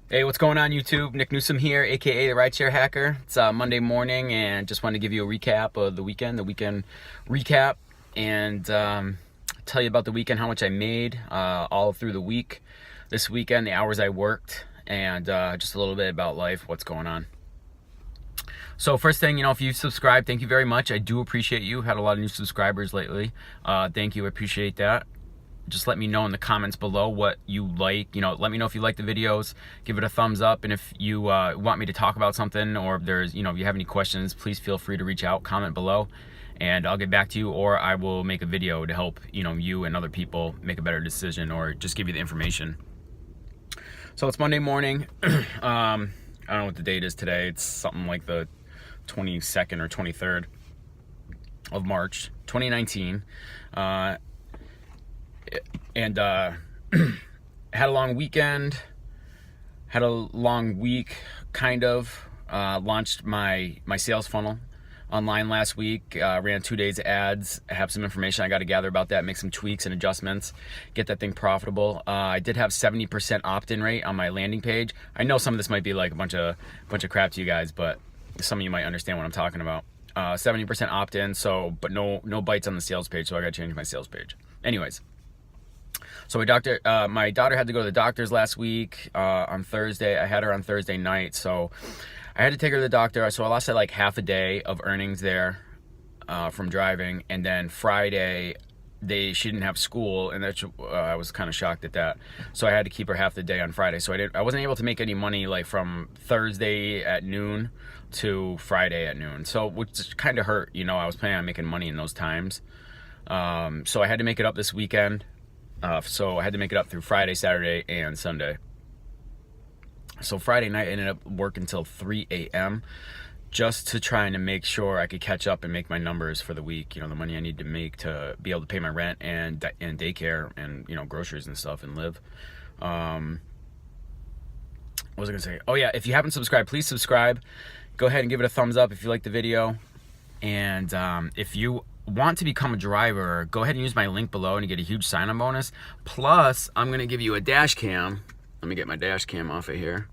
Hey, what's going on YouTube? Nick Newsom here, aka the Rideshare Hacker. It's Monday morning, and just wanted to give you a recap of the weekend recap, and tell you about the weekend, how much I made all through the week, this weekend, the hours I worked, and just a little bit about life, what's going on. So first thing, if you subscribed, thank you very much. I do appreciate you. Had a lot of new subscribers lately. Thank you, I appreciate that. Just let me know in the comments below what you like. Let me know if you like the videos. Give it a thumbs up, and if you want me to talk about something, or if there's, if you have any questions, please feel free to reach out, comment below, and I'll get back to you, or I will make a video to help you and other people make a better decision, or just give you the information. So it's Monday morning. I don't know what the date is today. It's something like the 22nd or 23rd of March 2019. And had a long weekend, had a long week, kind of. Launched my sales funnel online last week. Ran 2 days of ads. I have some information I got to gather about that, make some tweaks and adjustments, get that thing profitable. I did have 70% opt-in rate on my landing page. I know some of this might be like a bunch of crap to you guys, but some of you might understand what I'm talking about. 70% opt-in, but no bites on the sales page, so I got to change my sales page. Anyways. So my daughter had to go to the doctor's last week on Thursday. I had her on Thursday night, so I had to take her to the doctor. So I lost like half a day of earnings there from driving, and then Friday she didn't have school, and I was kind of shocked at that. So I had to keep her half the day on Friday. So I wasn't able to make any money like from Thursday at noon to Friday at noon. So which kind of hurt. I was planning on making money in those times. So I had to make it up this weekend. So I had to make it up through Friday, Saturday, and Sunday. So Friday night I ended up working until 3 a.m. just to try and make sure I could catch up and make my numbers for the week. The money I need to make to be able to pay my rent and daycare and groceries and stuff and live. What was I gonna say? Oh yeah, if you haven't subscribed, please subscribe. Go ahead and give it a thumbs up if you like the video. And if you want to become a driver, go ahead and use my link below and you get a huge sign-on bonus. Plus, I'm gonna give you a dash cam. Let me get my dash cam off of here.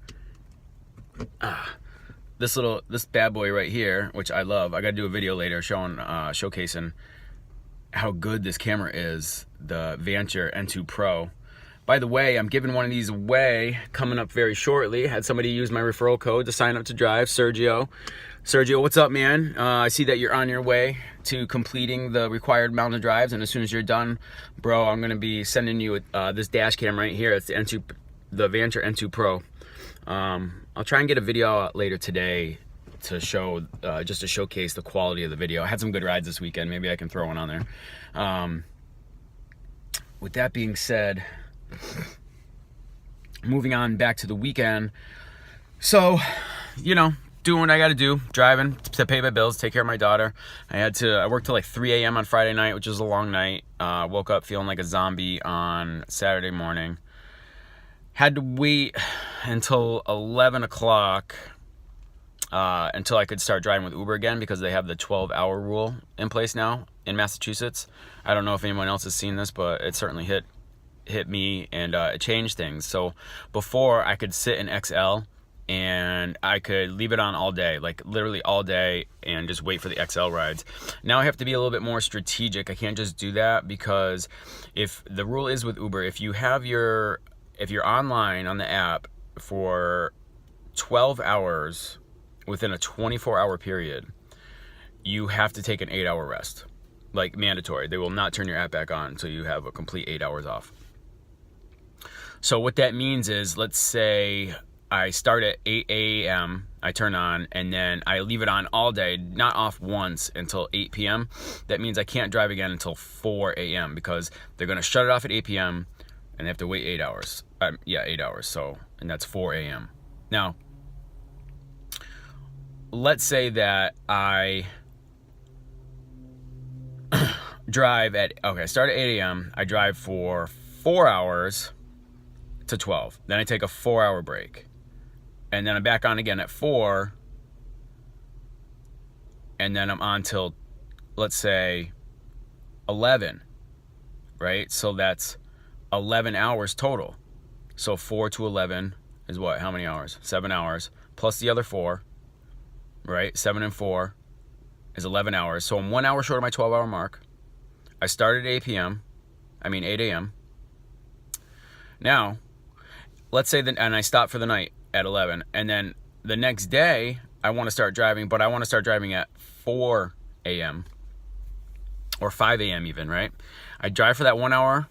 This bad boy right here, which I love. I gotta do a video later showcasing how good this camera is, the Vanture Pro. By the way, I'm giving one of these away coming up very shortly. Had somebody use my referral code to sign up to drive, Sergio. Sergio, what's up, man? I see that you're on your way to completing the required amount of drives, and as soon as you're done, bro, I'm gonna be sending you this dash cam right here. It's the Vanture Pro. I'll try and get a video out later today to show, just to showcase the quality of the video. I had some good rides this weekend. Maybe I can throw one on there. With that being said, moving on back to the weekend. So, doing what I got to do, driving to pay my bills, take care of my daughter. I worked till like 3 a.m. on Friday night, which was a long night. Woke up feeling like a zombie on Saturday morning. Had to wait until 11 o'clock until I could start driving with Uber again, because they have the 12-hour rule in place now in Massachusetts. I don't know if anyone else has seen this, but it certainly hit me, and it changed things. So before, I could sit in XL and I could leave it on all day, like literally all day, and just wait for the XL rides. Now I have to be a little bit more strategic. I can't just do that, because if the rule is with Uber, if you're online on the app for 12 hours within a 24-hour period, you have to take an 8-hour rest, like mandatory. They will not turn your app back on until you have a complete 8 hours off. So what that means is, let's say I start at 8 a.m., I turn on, and then I leave it on all day, not off once, until 8 p.m. That means I can't drive again until 4 a.m. because they're going to shut it off at 8 p.m. and they have to wait 8 hours. 8 hours. So, and that's 4 a.m. Now, let's say that I I start at 8 a.m., I drive for 4 hours to 12. Then I take a 4-hour break. And then I'm back on again at 4. And then I'm on till, let's say, 11, right? So that's 11 hours total. So 4 to 11, is what? How many hours? 7 hours plus the other 4, right? 7 and 4 is 11 hours. So I'm 1 hour short of my 12-hour mark. I started at 8 a.m. Now, let's say that, and I stopped for the night at 11, and then the next day I want to start driving, but I want to start driving at 4 a.m. or 5 a.m. even, right? I drive for that 1 hour,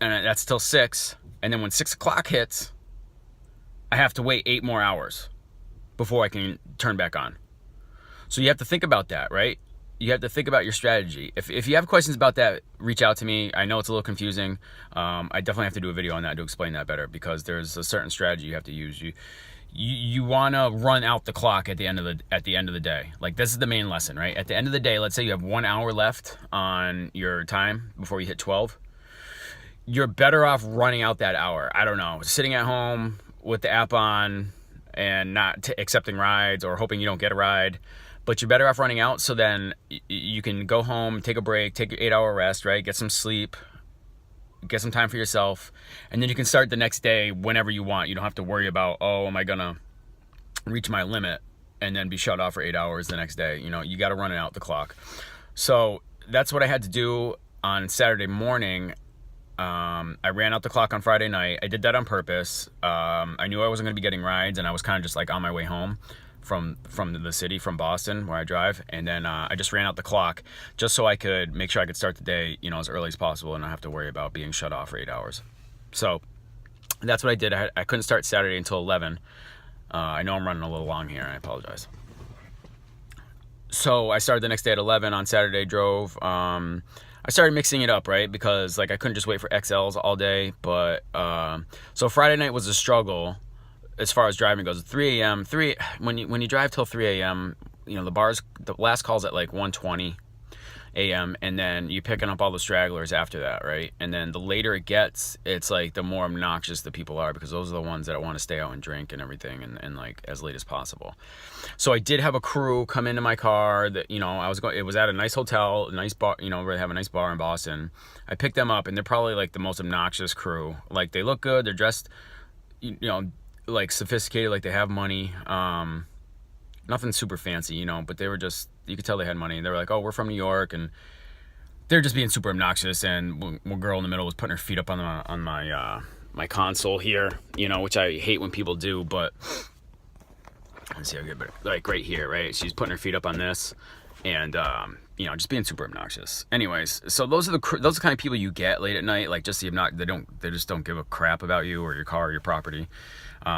and that's till 6, and then when 6 o'clock hits, I have to wait 8 more hours before I can turn back on. So you have to think about that, right? You have to think about your strategy. If you have questions about that, reach out to me. I know it's a little confusing. I definitely have to do a video on that to explain that better, because there's a certain strategy you have to use. You want to run out the clock at the end of the day. Like, this is the main lesson, right? At the end of the day, let's say you have 1 hour left on your time before you hit 12. You're better off running out that hour. I don't know, sitting at home with the app on and not accepting rides or hoping you don't get a ride. But you're better off running out, so then you can go home, take a break, take your 8-hour rest, right? Get some sleep, get some time for yourself, and then you can start the next day whenever you want. You don't have to worry about, oh, am I gonna reach my limit and then be shut off for 8 hours the next day? You know, you gotta run it out the clock. So that's what I had to do on Saturday morning. I ran out the clock on Friday night. I did that on purpose. I knew I wasn't gonna be getting rides, and I was kind of just like on my way home from the city, from Boston, where I drive. And then I just ran out the clock just so I could make sure I could start the day, you know, as early as possible and not have to worry about being shut off for 8 hours. So that's what I did. I couldn't start Saturday until 11. I know I'm running a little long here. I apologize. So I started the next day at 11 on Saturday, drove. I started mixing it up, right? Because like I couldn't just wait for XLs all day. But so Friday night was a struggle as far as driving goes. 3 a.m. When you drive till 3 a.m., you know, the last call's at like 1:20 a.m. and then you're picking up all the stragglers after that, right? And then the later it gets, it's like the more obnoxious the people are, because those are the ones that want to stay out and drink and everything, and like as late as possible. So I did have a crew come into my car that, you know, it was at a nice hotel, a nice bar, you know, where they have a nice bar in Boston. I picked them up, and they're probably like the most obnoxious crew. Like, they look good, they're dressed, you know, like sophisticated, like they have money. Nothing super fancy, you know, but they were just, you could tell they had money. They were like, oh, we're from New York, and they're just being super obnoxious. And one girl in the middle was putting her feet up on my console here, you know, which I hate when people do, but let's see how good, like right here, right? She's putting her feet up on this, and you know, just being super obnoxious. Anyways, so those are the kind of people you get late at night, like just they just don't give a crap about you or your car or your property.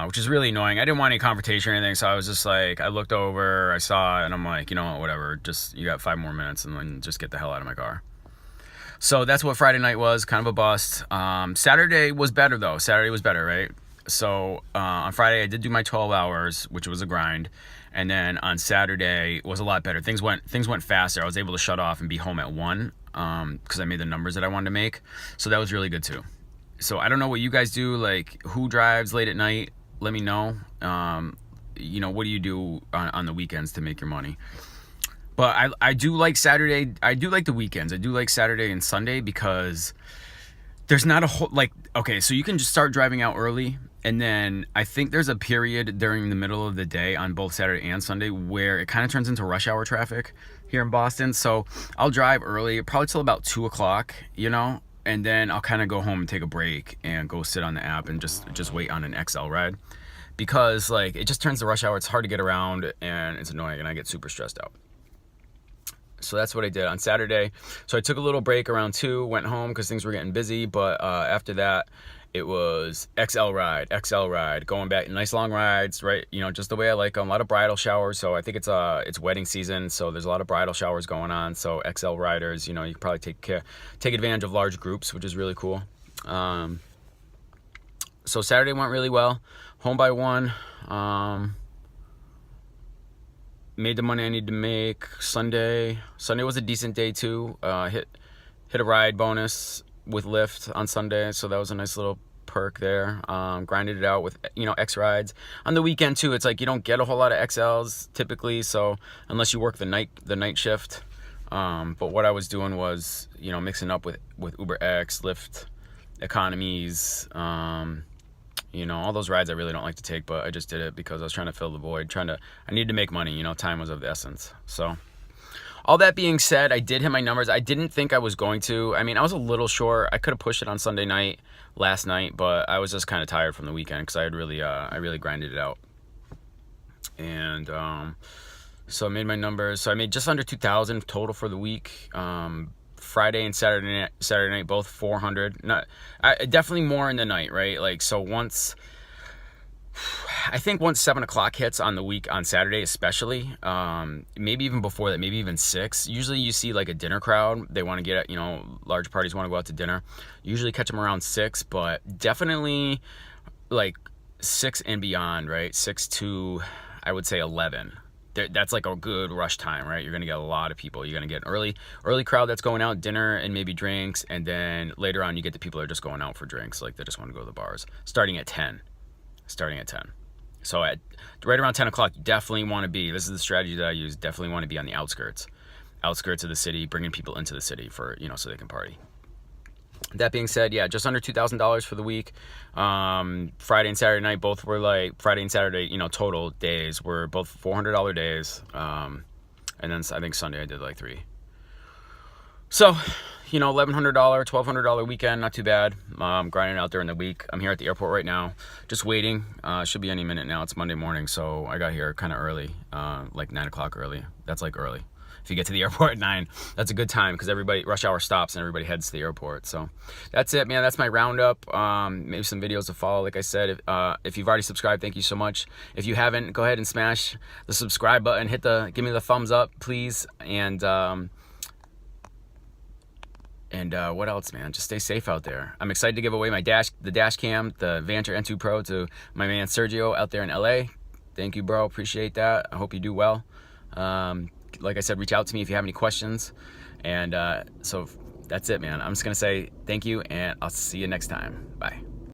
Which is really annoying. I didn't want any confrontation or anything, so I was just like, I looked over, I saw it, and I'm like, you know what, whatever, just, you got 5 more minutes, and then just get the hell out of my car. So that's what Friday night was, kind of a bust. Saturday was better, though. Saturday was better, right? So on Friday, I did do my 12 hours, which was a grind, and then on Saturday was a lot better. Things went faster. I was able to shut off and be home at 1, because I made the numbers that I wanted to make, so that was really good, too. So I don't know what you guys do, like who drives late at night, let me know. You know, what do you do on the weekends to make your money? But I do like Saturday, I do like the weekends. I do like Saturday and Sunday, because there's not a whole, like, okay, so you can just start driving out early, and then I think there's a period during the middle of the day on both Saturday and Sunday where it kind of turns into rush hour traffic here in Boston. So I'll drive early, probably till about 2 o'clock, you know, and then I'll kind of go home and take a break and go sit on the app and just wait on an XL ride, because like it just turns to rush hour. It's hard to get around, and it's annoying, and I get super stressed out. So that's what I did on Saturday. So I took a little break around 2, went home because things were getting busy. But after that, it was XL ride, going back, nice long rides, right? You know, just the way I like them. A lot of bridal showers. So I think it's wedding season, so there's a lot of bridal showers going on. So XL riders, you know, you can probably take advantage of large groups, which is really cool. So Saturday went really well. Home by 1. Made the money I needed to make. Sunday was a decent day too. Hit a ride bonus with LYFT on Sunday, so that was a nice little perk there. Grinded it out with, you know, X rides on the weekend too. It's like you don't get a whole lot of XLs typically, so unless you work the night shift. But what I was doing was, you know, mixing up with Uber X, LYFT economies, You know, all those rides I really don't like to take, but I just did it because I was trying to fill the void, I needed to make money, you know, time was of the essence. So all that being said, I did hit my numbers. I didn't think I was going to. I mean, I was a little short. I could have pushed it on Sunday night, last night, but I was just kind of tired from the weekend because I really grinded it out. And so I made my numbers. So I made just under 2,000 total for the week. Friday and Saturday night both 400. Definitely more in the night, right? Like, so I think once 7 o'clock hits on the week, on Saturday especially, maybe even before that, maybe even 6. Usually you see like a dinner crowd. They want to get, you know, large parties want to go out to dinner. Usually catch them around 6, but definitely like 6 and beyond, right? 6 to, I would say 11. That's like a good rush time, right? You're gonna get a lot of people. You're gonna get an early crowd that's going out, dinner and maybe drinks, and then later on you get the people that are just going out for drinks, like they just want to go to the bars. Starting at 10. So at right around 10 o'clock, you definitely want to be. This is the strategy that I use. Definitely want to be on the outskirts of the city, bringing people into the city for, you know, so they can party. That being said, yeah, just under $2,000 for the week. Friday and Saturday night both were like, Friday and Saturday, you know, total days were both $400 days. And then I think Sunday I did like 3. So, you know, $1,100, $1,200 weekend, not too bad. Grinding out there in the week. I'm here at the airport right now, just waiting. Should be any minute now. It's Monday morning, so I got here kind of early, like 9 o'clock early. That's like early. If you get to the airport at 9, that's a good time because rush hour stops and everybody heads to the airport. So that's it, man. That's my roundup. Maybe some videos to follow. Like I said, if you've already subscribed, thank you so much. If you haven't, go ahead and smash the subscribe button. Give me the thumbs up, please. And what else, man? Just stay safe out there. I'm excited to give away the dash cam, the Vanture N2 Pro, to my man Sergio out there in LA. Thank you, bro. Appreciate that. I hope you do well. Like I said, reach out to me if you have any questions. And so that's it, man. I'm just going to say thank you, and I'll see you next time. Bye.